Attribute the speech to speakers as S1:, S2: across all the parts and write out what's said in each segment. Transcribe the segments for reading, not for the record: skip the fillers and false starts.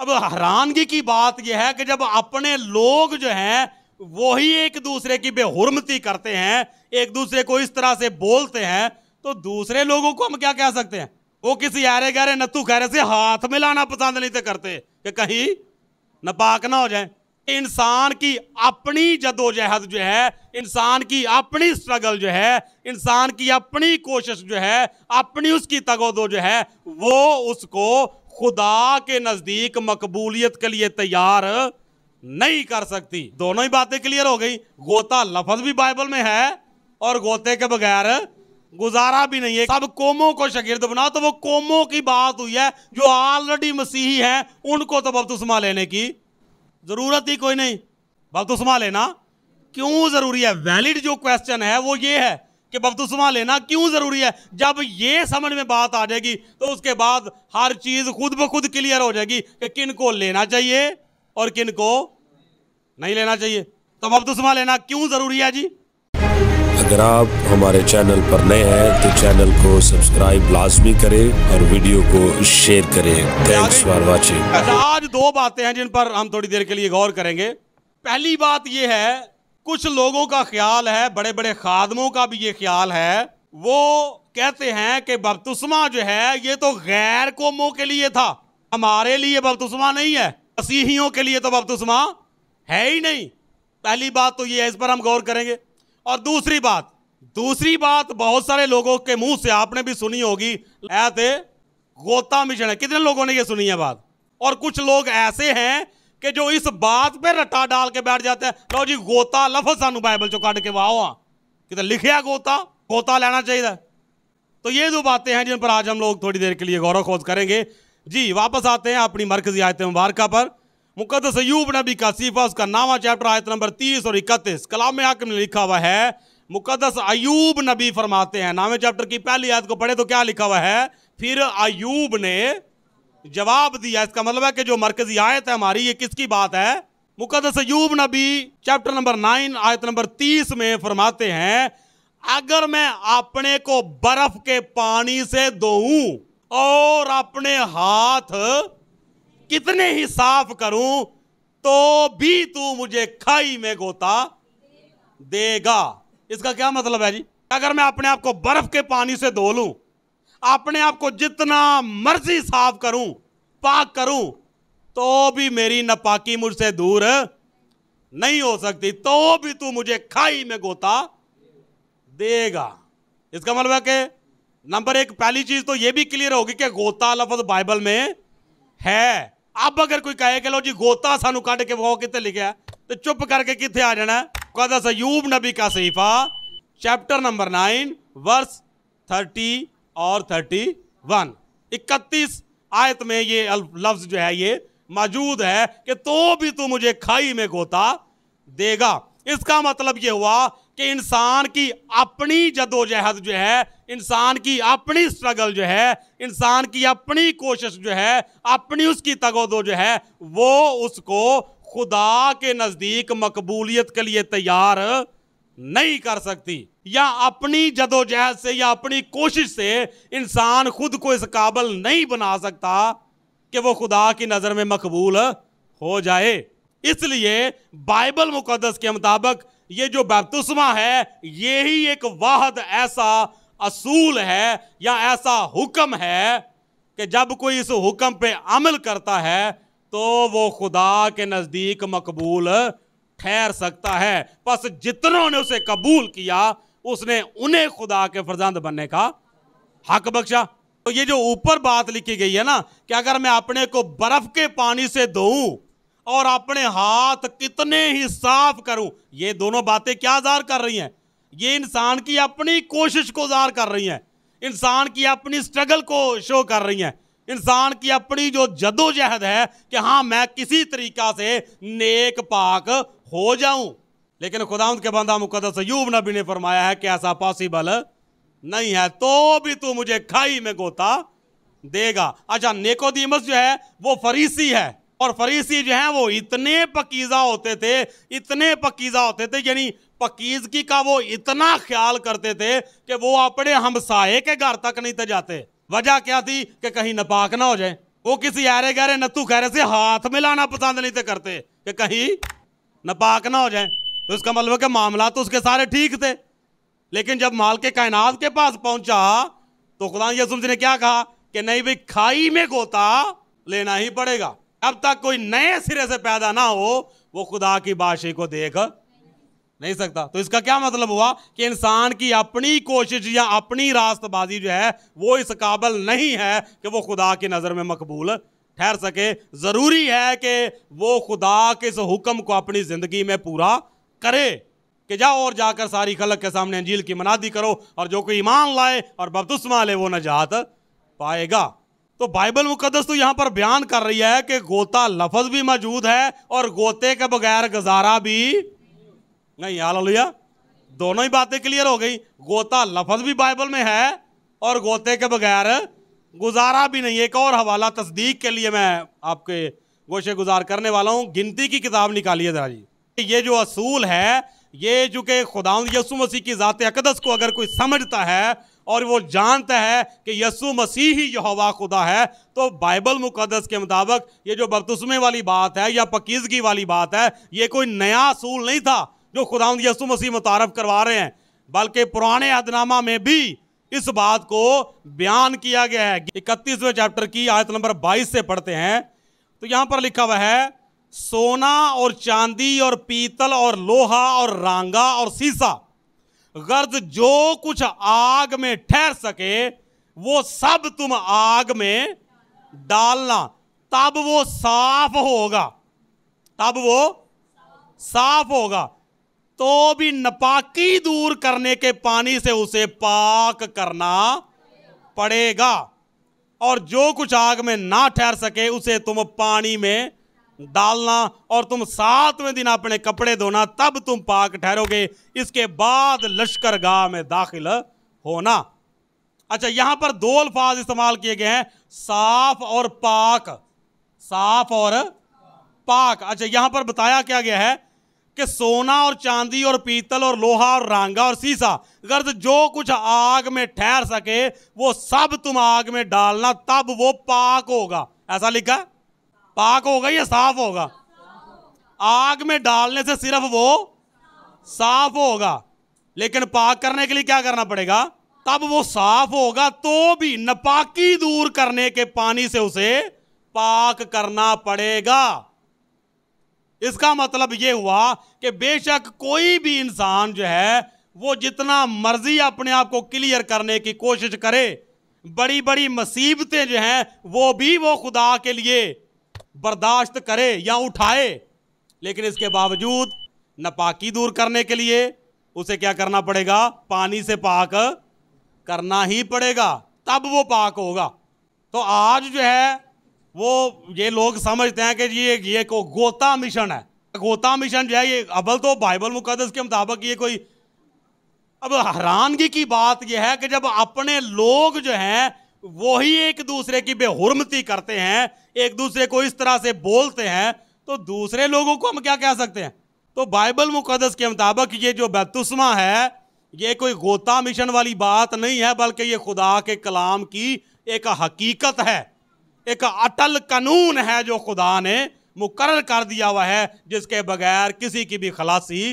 S1: अब हैरानगी की बात यह है कि जब अपने लोग जो हैं वही एक दूसरे की बेहुरमती करते हैं, एक दूसरे को इस तरह से बोलते हैं, तो दूसरे लोगों को हम क्या कह सकते हैं? वो किसी आरे गहरे नत्थू खैरे से हाथ मिलाना पसंद नहीं करते कि कहीं नापाक ना हो जाए। इंसान की अपनी जदोजहद जो है, इंसान की अपनी स्ट्रगल जो है, इंसान की अपनी कोशिश जो है, अपनी उसकी तगोदो जो है, वो उसको खुदा के नजदीक मकबूलियत के लिए तैयार नहीं कर सकती। दोनों ही बातें क्लियर हो गई। गोता लफ्ज भी बाइबल में है और गोते के बगैर गुजारा भी नहीं है। सब कौमों को शागिर्द बनाओ, तो वो कौमों की बात हुई है जो ऑलरेडी मसीही हैं, उनको तो बपतिस्मा लेने की जरूरत ही कोई नहीं। बपतिस्मा लेना क्यों जरूरी है? वैलिड जो क्वेश्चन है वो ये है कि बपतिस्मा लेना क्यों जरूरी है। जब ये समझ में बात आ जाएगी तो उसके बाद हर चीज खुद ब खुद क्लियर हो जाएगी कि किन को लेना चाहिए और किन को नहीं लेना चाहिए। तो बपतिस्मा लेना क्यों जरूरी है जी?
S2: अगर आप हमारे चैनल पर नए हैं तो चैनल को सब्सक्राइब लाजमी करें और वीडियो को शेयर करें। Thanks for watching.
S1: आज दो बातें हैं जिन पर हम थोड़ी देर के लिए गौर करेंगे। पहली बात यह है, कुछ लोगों का ख्याल है, बड़े बड़े खादमों का भी ये ख्याल है, वो कहते हैं कि बपतिस्मा जो है ये तो गैर कौमों के लिए था, हमारे लिए बपतिस्मा नहीं है, मसीहियों के लिए तो बपतिस्मा है ही नहीं। पहली बात तो ये है, इस पर हम गौर करेंगे। और दूसरी बात बहुत सारे लोगों के मुंह से आपने भी सुनी होगी, ऐसे गोता मिशन है। कितने लोगों ने ये सुनी है बात? और कुछ लोग ऐसे हैं कि जो इस बात पे रट्टा डाल के बैठ जाते हैं, लो जी गोता लफ्ज सानू बाइबल चो काट के वाह कि लिखिया गोता लेना चाहिए। तो ये दो बातें हैं जिन पर आज हम लोग थोड़ी देर के लिए गौर खोज करेंगे जी। वापस आते हैं अपनी मरकजी आयत मुबारक पर। मुकद्दस अय्यूब नबी का सीफा, उसका 9वां चैप्टर, आयत नंबर 30 और 31 कलाम में हाकिम में लिखा हुआ है। मुकद्दस अय्यूब नबी फरमाते हैं, 9वें चैप्टर की पहली आयत को पढ़े तो क्या लिखा हुआ है? फिर अय्यूब ने जवाब दिया। इसका मतलब है कि जो मरकजी आयत है हमारी, ये किसकी बात है? मुकद्दस अय्यूब नबी चैप्टर नंबर 9 आयत नंबर 30 में फरमाते हैं, अगर मैं अपने को बर्फ के पानी से धोऊं और अपने हाथ कितने ही साफ करूं तो भी तू मुझे खाई में गोता देगा। इसका क्या मतलब है जी? अगर मैं अपने आप को बर्फ के पानी से धो लूं, अपने आप को जितना मर्जी साफ करूं, पाक करूं, तो भी मेरी नापाकी मुझसे दूर नहीं हो सकती, तो भी तू मुझे खाई में गोता देगा। इसका मतलब है कि नंबर एक, पहली चीज तो यह भी क्लियर होगी कि गोता लफ्ज बाइबल में है। अब अगर कोई कहे कि लो जी गोता सानू काट के वो कितने लिखा है, तो चुप करके कितने आ जाना है? मुकद्दस अय्यूब नबी का सहीफा चैप्टर नंबर 9 वर्स 30 और 31 31 आयत में ये लफ्ज जो है ये मौजूद है कि तो भी तू मुझे खाई में गोता देगा। इसका मतलब ये हुआ कि इंसान की अपनी जदोजहद जो है, इंसान की अपनी स्ट्रगल जो है, इंसान की अपनी कोशिश जो है, अपनी उसकी तगोदो जो है, वो उसको खुदा के नजदीक मकबूलियत के लिए तैयार नहीं कर सकती। या अपनी जदोजहद से या अपनी कोशिश से इंसान खुद को इस काबिल नहीं बना सकता कि वो खुदा की नजर में मकबूल हो जाए। इसलिए बाइबल मुकद्दस के मुताबिक ये जो बपतिस्मा है, ये ही एक वाहद ऐसा असूल है या ऐसा हुक्म है कि जब कोई इस हुक्म पे अमल करता है तो वो खुदा के नजदीक मकबूल ठहर सकता है। बस जितनों ने उसे कबूल किया, उसने उन्हें खुदा के फरजंद बनने का हक बख्शा। तो ये जो ऊपर बात लिखी गई है ना कि अगर मैं अपने को बर्फ के पानी से धोऊं और अपने हाथ कितने ही साफ करूं, ये दोनों बातें क्या ज़ाहिर कर रही हैं? ये इंसान की अपनी कोशिश को ज़ाहिर कर रही हैं, इंसान की अपनी स्ट्रगल को शो कर रही हैं, इंसान की अपनी जो जदोजहद है कि हाँ मैं किसी तरीका से नेक पाक हो जाऊं। लेकिन खुदावंद के बंदा मुकद्दस अय्यूब नबी ने फरमाया है कि ऐसा पॉसिबल नहीं है, तो भी तू मुझे खाई में गोता देगा। अच्छा, निकोदेमुस जो है वो फरीसी है, और फरीसी जो है वो इतने पकीज़ा होते थे, यानी पकीज़गी का वो इतना ख्याल करते थे कि वो अपने हमसाये के घर तक नहीं थे जाते। वजह क्या थी कि कहीं नापाक ना हो जाए। वो किसी यारे गहरे नत्थू खैरे से हाथ मिलाना पसंद नहीं थे करते कि कहीं नापाक ना हो जाए। तो इसका मतलब कि मामला तो उसके सारे ठीक थे, लेकिन जब माल के कायनात के पास पहुंचा तो खुदा यसुम ने क्या कहा कि नहीं भाई, खाई में गोता लेना ही पड़ेगा। अब तक कोई नए सिरे से पैदा ना हो वो खुदा की बादशाही को देख नहीं सकता। तो इसका क्या मतलब हुआ कि इंसान की अपनी कोशिश या अपनी रास्तबाजी जो है वो इस काबिल नहीं है कि वो खुदा की नज़र में मकबूल ठहर सके। ज़रूरी है कि वो खुदा के इस हुक्म को अपनी ज़िंदगी में पूरा करे कि जाओ और जाकर सारी खलक के सामने अंजील की मनादी करो, और जो कोई ईमान लाए और बपतिस्मा ले वो नजात पाएगा। तो बाइबल मुकद्दस तो यहां पर बयान कर रही है कि गोता लफ्ज भी मौजूद है और गोते के बगैर गुजारा भी नहीं। हालेलुया, दोनों ही बातें क्लियर हो गई। गोता लफ्ज भी बाइबल में है और गोते के बगैर गुजारा भी नहीं। एक और हवाला तस्दीक के लिए मैं आपके गोशे गुजार करने वाला हूं। गिनती की किताब निकालिए जरा जी। ये जो असूल है, ये चूंकि खुदावंद यीशु मसीह की ज़ात अक़दस को अगर कोई समझता है और वो जानता है कि यीशु मसीह ही यहोवा खुदा है, तो बाइबल मुकद्दस के मुताबिक ये जो बपतिस्मे वाली बात है या पकीज़गी वाली बात है, ये कोई नया असूल नहीं था जो खुदावंद यीशु मसीह मुतारफ करवा रहे हैं, बल्कि पुराने अहदनामा में भी इस बात को बयान किया गया है। 31वें चैप्टर की आयत नंबर 22 से पढ़ते हैं तो यहां पर लिखा हुआ है, सोना और चांदी और पीतल और लोहा और रांगा और सीसा, गर्द जो कुछ आग में ठहर सके वो सब तुम आग में डालना, तब वो साफ होगा। तब वो साफ होगा। तो भी नापाकी दूर करने के पानी से उसे पाक करना पड़ेगा, और जो कुछ आग में ना ठहर सके उसे तुम पानी में डालना, और तुम 7वें दिन अपने कपड़े धोना, तब तुम पाक ठहरोगे। इसके बाद लश्करगाह में दाखिल होना। अच्छा, यहां पर दो अल्फाज इस्तेमाल किए गए हैं, साफ और पाक। साफ और पाक। अच्छा, यहां पर बताया क्या गया है कि सोना और चांदी और पीतल और लोहा और रांगा और सीसा, गर्द जो कुछ आग में ठहर सके वो सब तुम आग में डालना, तब वो पाक होगा। ऐसा लिखा है? पाक होगा या साफ होगा? आग में डालने से सिर्फ वो साफ होगा, लेकिन पाक करने के लिए क्या करना पड़ेगा? तब वो साफ होगा। तो भी नापाकी दूर करने के पानी से उसे पाक करना पड़ेगा। इसका मतलब यह हुआ कि बेशक कोई भी इंसान जो है वो जितना मर्जी अपने आप को क्लियर करने की कोशिश करे, बड़ी बड़ी मुसीबतें जो हैं वो भी वो खुदा के लिए बर्दाश्त करे या उठाए, लेकिन इसके बावजूद नापाकी दूर करने के लिए उसे क्या करना पड़ेगा? पानी से पाक करना ही पड़ेगा, तब वो पाक होगा। तो आज जो है वो ये लोग समझते हैं कि ये को गोता मिशन है। गोता मिशन जो है ये अव्वल तो बाइबल मुकद्दस के मुताबिक ये कोई, अब हैरानगी की बात यह है कि जब अपने लोग जो हैं वही एक दूसरे की बेहुरमती करते हैं, एक दूसरे को इस तरह से बोलते हैं, तो दूसरे लोगों को हम क्या कह सकते हैं? तो बाइबल मुकद्दस के मुताबिक ये जो बपतिस्मा है ये कोई गोता मिशन वाली बात नहीं है, बल्कि ये खुदा के कलाम की एक हकीकत है, एक अटल कानून है जो खुदा ने मुकर्रर कर दिया हुआ है, जिसके बगैर किसी की भी खलासी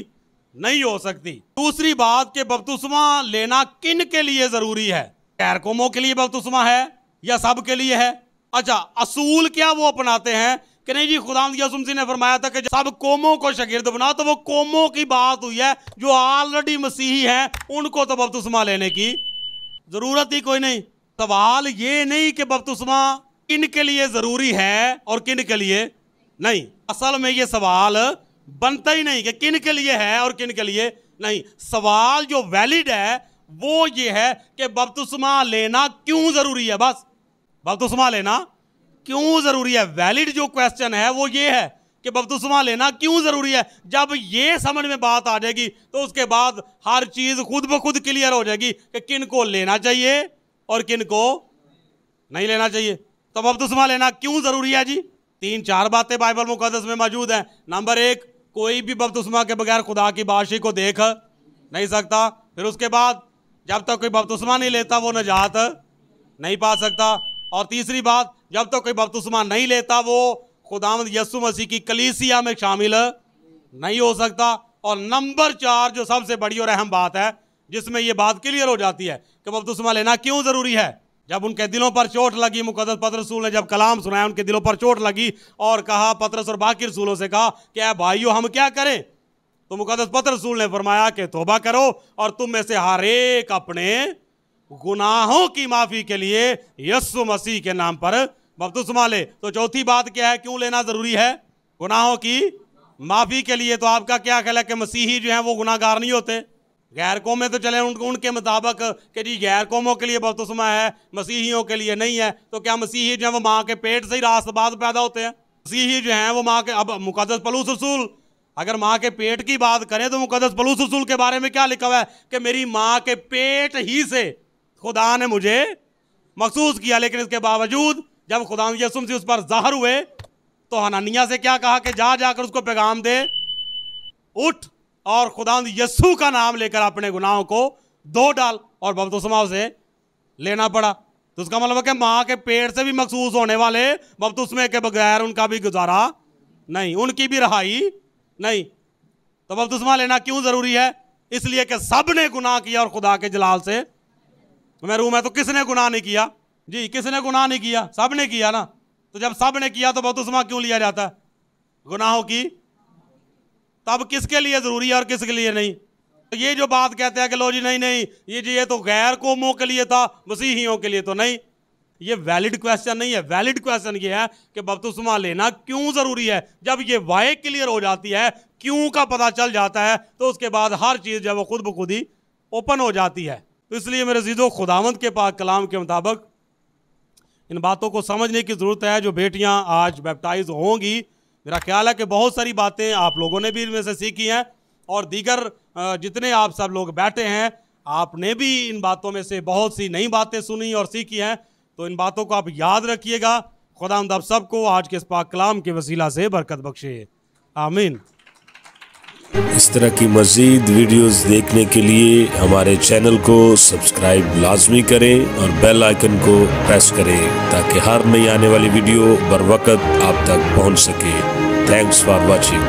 S1: नहीं हो सकती। दूसरी बात कि बपतिस्मा लेना किन के लिए जरूरी है? गैर कौमों के लिए बपतिस्मा है या सब के लिए है? अच्छा, असूल क्या वो अपनाते हैं कि नहीं जी, खुदावंद यीशु मसीह ने फरमाया था कि सब कौमों को शागिर्द बनाओ, तो वो कौमों की बात हुई है जो ऑलरेडी मसीही हैं, उनको तो बपतिस्मा लेने की जरूरत ही कोई नहीं। सवाल ये नहीं कि बपतिस्मा किन के लिए जरूरी है और किन के लिए नहीं। असल में ये सवाल बनता ही नहीं कि किन के लिए है और किन के लिए नहीं। सवाल जो वैलिड है वो ये है कि बपतिस्मा लेना क्यों जरूरी है। बस बपतिस्मा लेना क्यों जरूरी है। वैलिड जो क्वेश्चन है वो ये है कि बपतिस्मा लेना क्यों जरूरी है। जब ये समझ में बात आ जाएगी तो उसके बाद हर चीज खुद ब खुद क्लियर हो जाएगी कि किन को लेना चाहिए और किन को नहीं लेना चाहिए। तो बपतिस्मा लेना क्यों जरूरी है जी? 3-4 बातें बाइबल मुकद्दस में मौजूद हैं। नंबर 1, कोई भी बपतिस्मा के बगैर खुदा की बादशाही को देख नहीं सकता। फिर उसके बाद जब तक कोई बपतिस्मा नहीं लेता वो नजात नहीं पा सकता। और तीसरी बात, जब तक कोई बपतिस्मा नहीं लेता वो खुदावंद यीशु मसीह की कलीसिया में शामिल नहीं हो सकता। और नंबर 4 जो सबसे बड़ी और अहम बात है, जिसमें ये बात क्लियर हो जाती है कि बपतिस्मा लेना क्यों जरूरी है। जब उनके दिलों पर चोट लगी, मुकद्दस पतरस रसूल ने जब कलाम सुनाया, उनके दिलों पर चोट लगी और कहा, पतरस और बाकी रसूलों से कहा कि भाइयों हम क्या करें। तो मुकद्दस पतरस रसूल ने फरमाया कि तौबा करो और तुम में से हर एक अपने गुनाहों की माफी के लिए यीशु मसीह के नाम पर बपतिस्मा ले। तो चौथी बात क्या है, क्यों लेना जरूरी है? गुनाहों की माफी के लिए। तो आपका क्या ख्याल है कि मसीही जो है वो गुनाहगार नहीं होते? गैर कौमें तो चले उनके मुताबिक कि जी गैर कौमों के लिए बपतिस्मा है, मसीहियों के लिए नहीं है। तो क्या मसीही जो है वो माँ के पेट से ही रास्त बाद पैदा होते हैं? मसीही जो हैं वो माँ के, अब मुकद्दस पौलुस रसूल अगर माँ के पेट की बात करें तो मुकद्दस पौलुस रसूल के बारे में क्या लिखा हुआ है कि मेरी माँ के पेट ही से खुदा ने मुझे मखसूस किया। लेकिन इसके बावजूद जब खुदा यीशु मसीह उस पर ज़ाहिर हुए तो हनन्याह से क्या कहा कि जाकर उसको पैगाम दे, उठ और खुदा यीशु का नाम लेकर अपने गुनाहों को धो डाल। और बपतिस्मा उसे लेना पड़ा। तो उसका मतलब है कि माँ के पेट से भी मखसूस होने वाले बपतिस्मे के बगैर उनका भी गुजारा नहीं, उनकी भी रहाई नहीं। तो बपतिस्मा लेना क्यों जरूरी है? इसलिए कि सब ने गुनाह किया और खुदा के जलाल से महरूम है। तो किसने गुनाह नहीं किया? जी किसने गुनाह नहीं किया? सब ने किया ना। तो जब सब ने किया तो बपतिस्मा क्यों लिया जाता है? गुनाहों की। तब किसके लिए जरूरी है और किसके लिए नहीं? तो ये जो बात कहते हैं कि लो जी नहीं ये तो गैर कौमों के लिए था, मसीहियों के लिए तो नहीं, ये वैलिड क्वेश्चन नहीं है। वैलिड क्वेश्चन ये है कि बपतिस्मा लेना क्यों जरूरी है। जब ये वाय क्लियर हो जाती है, क्यों का पता चल जाता है, तो उसके बाद हर चीज जब वो खुद ब खुद ही ओपन हो जाती है। तो इसलिए मेरे अज़ीज़ों, खुदावंद के पाक कलाम के मुताबिक इन बातों को समझने की ज़रूरत है। जो बेटियां आज बैप्टाइज होंगी, मेरा ख्याल है कि बहुत सारी बातें आप लोगों ने भी इनमें से सीखी हैं और दीगर जितने आप सब लोग बैठे हैं आपने भी इन बातों में से बहुत सी नई बातें सुनी और सीखी हैं। तो इन बातों को आप याद रखिएगा। खुदावंद आप सबको आज के इस पाक कलाम के वसीला से बरकत बख्शे। आमीन।
S2: इस तरह की मज़ीद वीडियोस देखने के लिए हमारे चैनल को सब्सक्राइब लाजमी करें और बेल आइकन को प्रेस करें ताकि हर नई आने वाली वीडियो बर वक्त आप तक पहुंच सके। Thanks for watching.